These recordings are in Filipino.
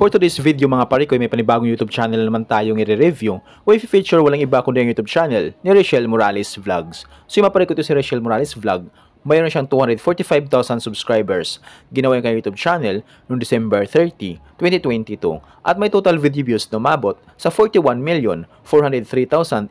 For today's video mga pare ko, may panibagong YouTube channel na naman tayong i-review o i-feature walang iba kundi ang YouTube channel ni Rachel Morales Vlogs. So yung mga pare ko, ito si Rachel Morales Vlog. Mayroon siyang 245,000 subscribers. Ginawa yung kanyang YouTube channel noong December 30, 2022 at may total video views na umabot sa 41,403,862.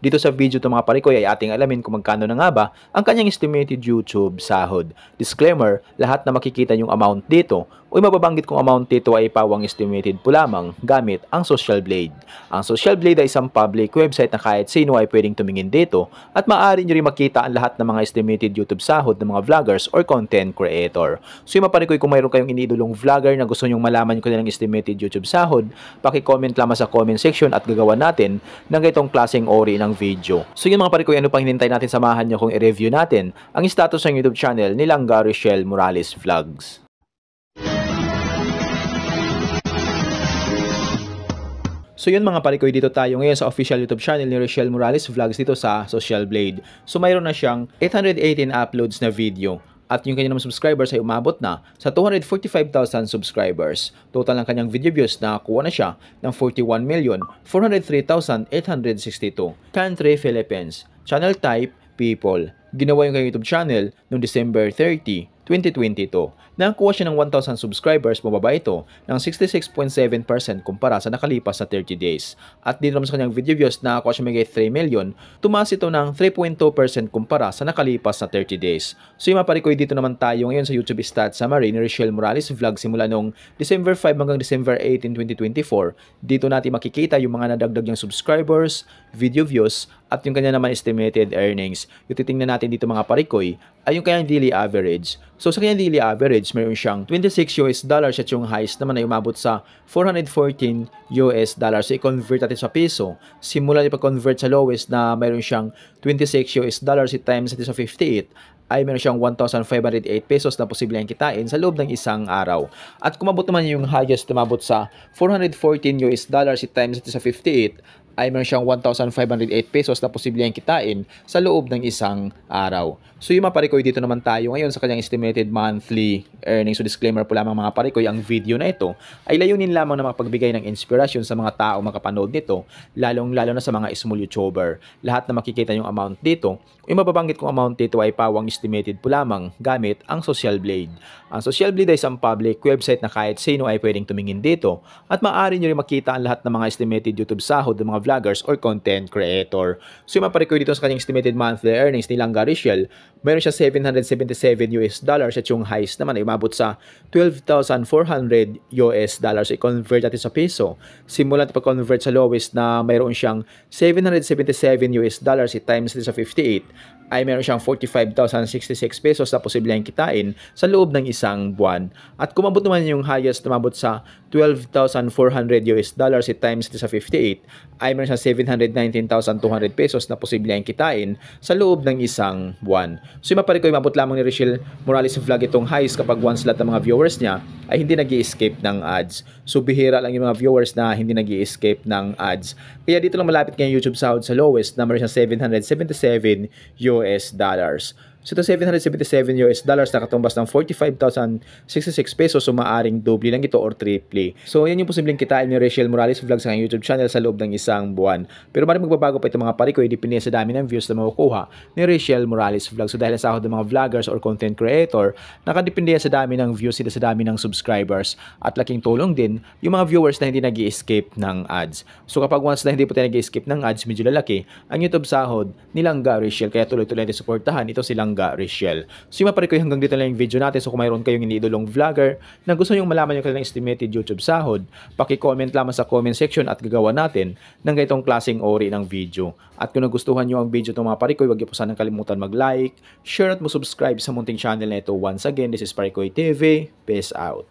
Dito sa video ito mga pare ko ay ating alamin kung magkano na nga ba ang kanyang estimated YouTube sahod. Disclaimer, lahat na makikita yung amount dito o mababanggit kong amount dito ay pawang estimated po lamang gamit ang Social Blade. Ang Social Blade ay isang public website na kahit sino ay pwedeng tumingin dito at maaari nyo rin makita ang lahat ng mga estimated YouTube sahod ng mga vloggers or content creator. So yung maparikoy, kung mayroon kayong iniidolong vlogger na gusto nyong malaman yung kanilang estimated YouTube sahod, paki-comment lamang sa comment section at gagawa natin ng itong klaseng ori ng video. So yun mga parikoy, ano pang hinintay natin, samahan nyo kung i-review natin ang status ng YouTube channel ni Langga Rachel Morales Vlogs. So yun mga parikoy, dito tayo ngayon sa official YouTube channel ni Rachel Morales Vlogs dito sa Social Blade. So mayroon na siyang 818 uploads na video at yung kanyang subscribers ay umabot na sa 245,000 subscribers. Total ng kanyang video views na kuha na siya ng 41,403,862. Country, Philippines. Channel type, people. Ginawa yung kanyang YouTube channel noong December 30, 2022. Nakakuha siya ng 1,000 subscribers, mababa ito ng 66.7% kumpara sa nakalipas na 30 days. At dito naman sa kanyang video views, nakakuha siya may 3 million, tumaas ito ng 3.2% kumpara sa nakalipas na 30 days. So yung maparikoy, dito naman tayo ngayon sa YouTube Stats Summary ni Rachel Morales Vlog simula noong December 5 hanggang December 18, 2024. Dito natin makikita yung mga nadagdag niyang subscribers, video views, at yung kanya naman estimated earnings. Yung titingnan natin dito mga parikoy ay yung kanyang daily average. So sa kanyang daily average, mayroon siyang $26 at yung highest naman ay umabot sa $414. So i-convert natin sa piso. Simula ipag-convert sa lowest na mayroon siyang $26 i-times natin sa 58 ay meron siyang 1,508 pesos na posibleng kitain sa loob ng isang araw. At kumabot naman yung highest, umabot sa $414 i-times natin sa 58 ay meron siyang 1,508 pesos na posibleng kitain sa loob ng isang araw. So yung mga parikoy, dito naman tayo ngayon sa kanyang estimated monthly earnings. So disclaimer po lamang mga parikoy, ang video na ito ay layunin lamang na makapagbigay ng inspirasyon sa mga tao makapanood nito, lalong-lalo na sa mga small YouTuber. Lahat na makikita yung amount dito, yung mababanggit kong amount dito ay pawang estimated po lamang gamit ang Social Blade. Ang Social Blade ay isang public website na kahit sino ay pwedeng tumingin dito at maaari nyo rin makita ang lahat ng mga estimated YouTube sahod ng mga vloggers or content creator. So yung maparikoy, dito sa kanyang estimated monthly earnings ni Langga Rachel, mayroon siya $777 at yung highest naman ay umabot sa $12,400. So i-convert natin sa piso. Simulan pag-convert sa lowest na mayroon siyang $777 i-times natin sa 58 ay meron siyang 45,066 pesos na posibleng kitain sa loob ng isang buwan. At kumabot naman yung highest, umabot sa $12,400 i-times sa 58 ay meron siyang 719,200 pesos na posibleng kitain sa loob ng isang buwan. So yung maparikoy, mabot lamang ni Rachel Morales Vlog itong highest kapag once lahat ng mga viewers niya ay hindi nag-i-escape ng ads. So bihira lang yung mga viewers na hindi nag-i-escape ng ads. Kaya dito lang malapit kay YouTube sahod sa lowest na meron siyang $777. So ito $777 nakatumbas ng 45,066 pesos, so maaring doble lang ito or triple. So yan yung posibleng kitain ni Rachel Morales Vlog sa kanyang YouTube channel sa loob ng isang buwan. Pero maring magbabago pa ito mga parikoy, depende sa dami ng views na makukuha ni Rachel Morales Vlog. So dahil sa sahod ng mga vloggers or content creator, nakadepende sa dami ng views nila, sa dami ng subscribers. At laking tulong din yung mga viewers na hindi nag-i-escape ng ads. So kapag once na hindi po tayo nag-i-escape ng ads, medyo lalaki ang YouTube sahod ni Langga Rachel. Kaya tuloy-tuloy natin suportahan ito si Langga Rachel. So yung maparikoy, hanggang dito lang yung video natin. So kung mayroon kayong iniidolong vlogger na gusto nyong malaman yung kanilang estimated YouTube sahod, paki-comment lamang sa comment section at gagawa natin ng ganitong klaseng ori ng video. At kung nagustuhan nyo ang video itong mga parikoy, huwag niyo po sanang kalimutan mag-like, share at mag-subscribe sa munting channel na ito. Once again, this is Parikoy TV. Peace out.